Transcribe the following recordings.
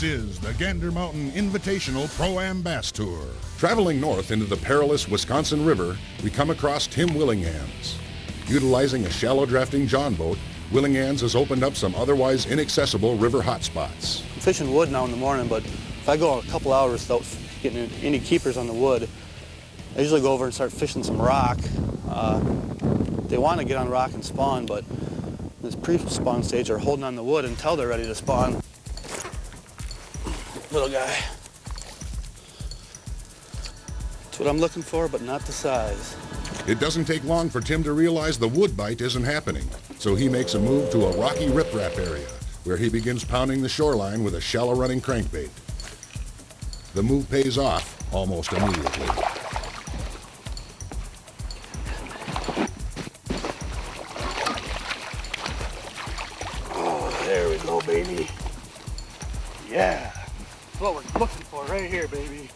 This is the Gander Mountain Invitational Pro-Am Bass Tour. Traveling north into the perilous Wisconsin River, we come across Tim Willingham's. Utilizing a shallow drafting John boat, Willingham's has opened up some otherwise inaccessible river hotspots. I'm fishing wood now in the morning, but if I go a couple hours without getting any keepers on the wood, I usually go over and start fishing some rock. They want to get on rock and spawn, but in this pre-spawn stage they're holding on the wood until they're ready to spawn. Little guy. That's what I'm looking for, but not the size. It doesn't take long for Tim to realize the wood bite isn't happening, so he makes a move to a rocky riprap area, where he begins pounding the shoreline with a shallow running crankbait. The move pays off almost immediately. Oh, there we go, baby. Yeah. What we're looking for right here, baby.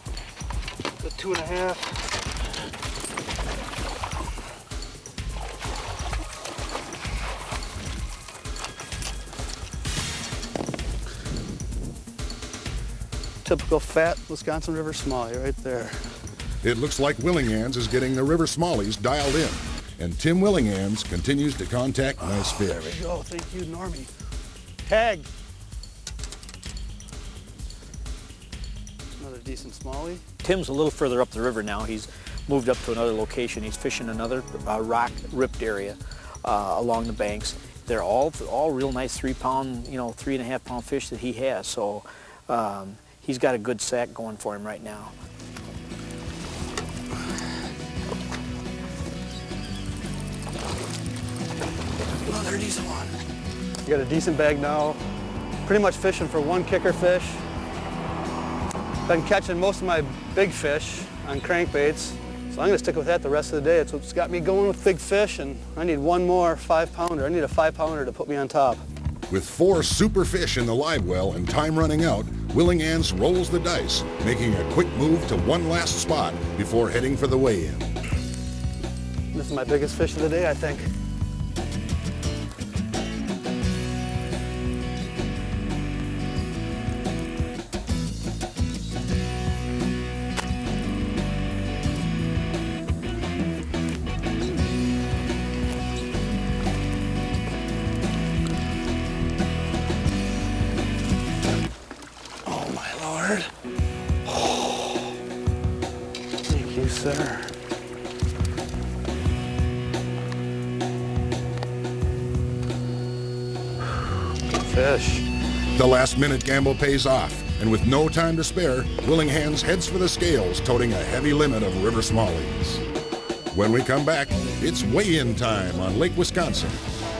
The 2.5. Typical fat Wisconsin River Smallie right there. It looks like Willingham's is getting the river smallies dialed in, and Tim Willingham's continues to contact nice fish. There we go. Thank you, Normie. Tag. Another decent smallie. Tim's a little further up the river now. He's moved up to another location. He's fishing another rock ripped area along the banks. They're all real nice 3-pound, 3.5 pound fish that he has. So he's got a good sack going for him right now. Another decent one. You got a decent bag now. Pretty much fishing for one kicker fish. Been catching most of my big fish on crankbaits, so I'm gonna stick with that the rest of the day. It's what's got me going with big fish, and I need one more 5-pounder. I need a 5-pounder to put me on top. With 4 super fish in the live well and time running out, Willingham's rolls the dice, making a quick move to one last spot before heading for the weigh-in. This is my biggest fish of the day, I think. Thank you, sir. Good fish. The last-minute gamble pays off, and with no time to spare, Willingham's heads for the scales, toting a heavy limit of river smallies. When we come back, it's weigh-in time on Lake Wisconsin.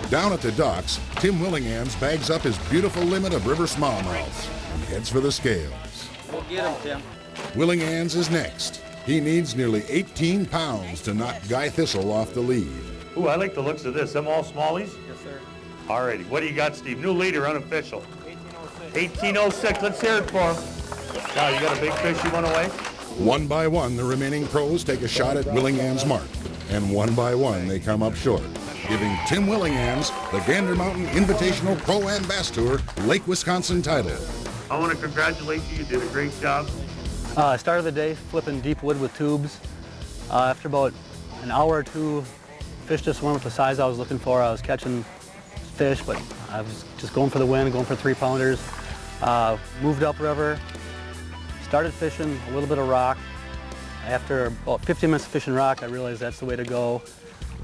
Down at the docks, Tim Willingham's bags up his beautiful limit of river smallmouth and heads for the scales. We'll get him, Tim. Willingham's is next. He needs nearly 18 pounds to knock Guy Thistle off the lead. Ooh, I like the looks of this. Them all smallies? Yes, sir. All righty. What do you got, Steve? New leader, unofficial. 1806. 1806. Let's hear it for him. Now, you got a big fish you want to weigh? One by one, the remaining pros take a shot at Willingham's mark, and one by one, they come up short, giving Tim Willingham's the Gander Mountain Invitational Pro-Am Bass Tour Lake Wisconsin title. I want to congratulate you. You did a great job. I started the day flipping deep wood with tubes. After about an hour or two, fish just weren't with the size I was looking for. I was catching fish, but I was just going for the win, going for 3-pounders. Moved upriver, started fishing a little bit of rock. After about 15 minutes of fishing rock, I realized that's the way to go.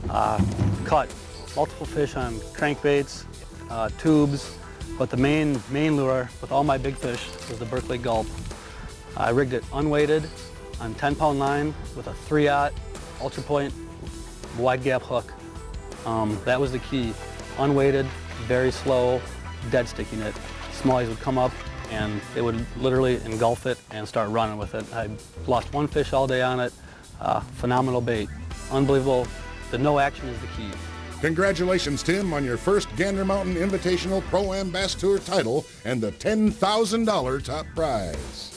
Caught multiple fish on crankbaits, tubes, but the main lure with all my big fish was the Berkeley Gulp. I rigged it unweighted on 10-pound line with a 3/0 Ultra Point wide gap hook. That was the key. Unweighted, very slow, dead sticking it. Smallies would come up and they would literally engulf it and start running with it. I lost one fish all day on it. Phenomenal bait. Unbelievable. The no action is the key. Congratulations, Tim, on your first Gander Mountain Invitational Pro-Am Bass Tour title and the $10,000 top prize.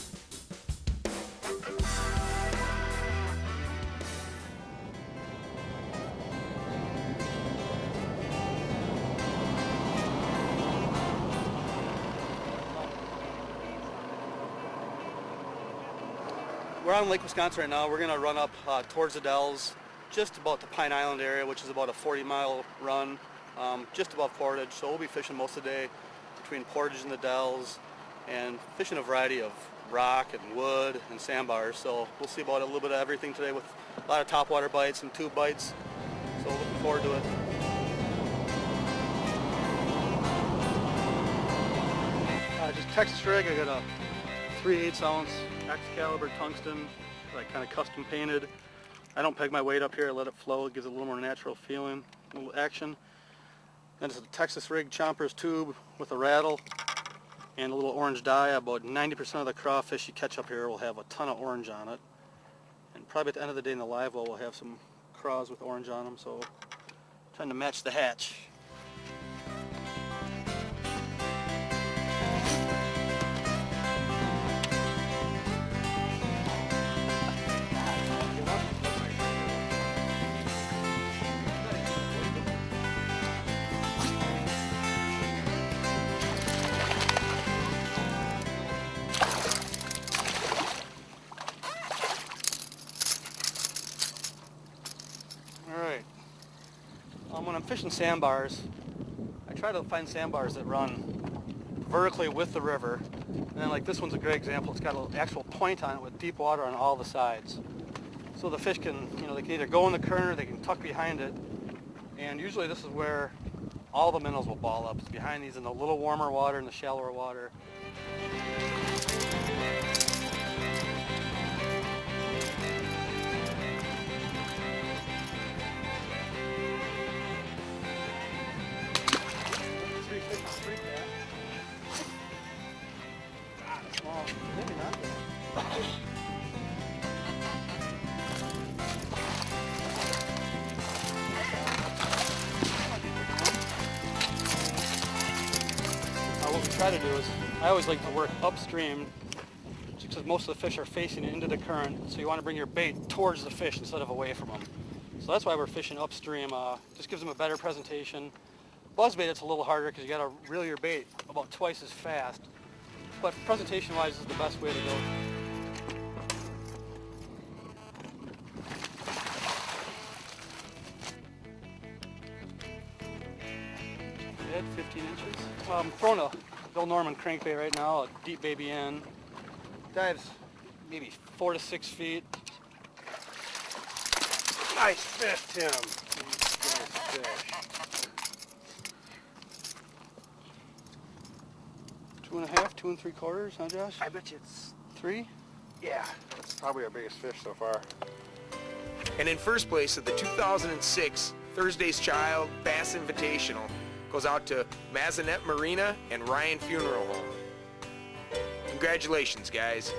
We're on Lake Wisconsin right now. We're going to run up towards the Dells, just about the Pine Island area, which is about a 40-mile run, just above Portage. So we'll be fishing most of the day between Portage and the Dells, and fishing a variety of rock and wood and sandbars. So we'll see about a little bit of everything today, with a lot of topwater bites and tube bites. So looking forward to it. Just Texas rig. I got a 3/8 ounce Excalibur tungsten, like kind of custom painted. I don't peg my weight up here. I let it flow. It gives it a little more natural feeling, a little action. Then it's a Texas rig Chomper's tube with a rattle and a little orange dye. About 90% of the crawfish you catch up here will have a ton of orange on it. And probably at the end of the day in the live well, we'll have some craws with orange on them. So trying to match the hatch. When I'm fishing sandbars, I try to find sandbars that run vertically with the river. And then like this one's a great example. It's got an actual point on it with deep water on all the sides. So the fish can, they can either go in the current or they can tuck behind it. And usually this is where all the minnows will ball up. It's behind these in the little warmer water and the shallower water. Maybe not. What we try to do is, I always like to work upstream, because most of the fish are facing into the current, so you want to bring your bait towards the fish instead of away from them. So that's why we're fishing upstream. Just gives them a better presentation. Buzzbait, it's a little harder because you got to reel your bait about twice as fast. But presentation-wise, is the best way to go. Head 15 inches. I'm throwing a Bill Norman crankbait right now, a deep baby end. Dives maybe 4 to 6 feet. Nice fish, Tim. Nice fish. 2.5, 2 3/4, huh, Josh? I bet you it's 3? Yeah, it's probably our biggest fish so far. And in first place of the 2006 Thursday's Child Bass Invitational goes out to Mazinet Marina and Ryan Funeral Home. Congratulations, guys.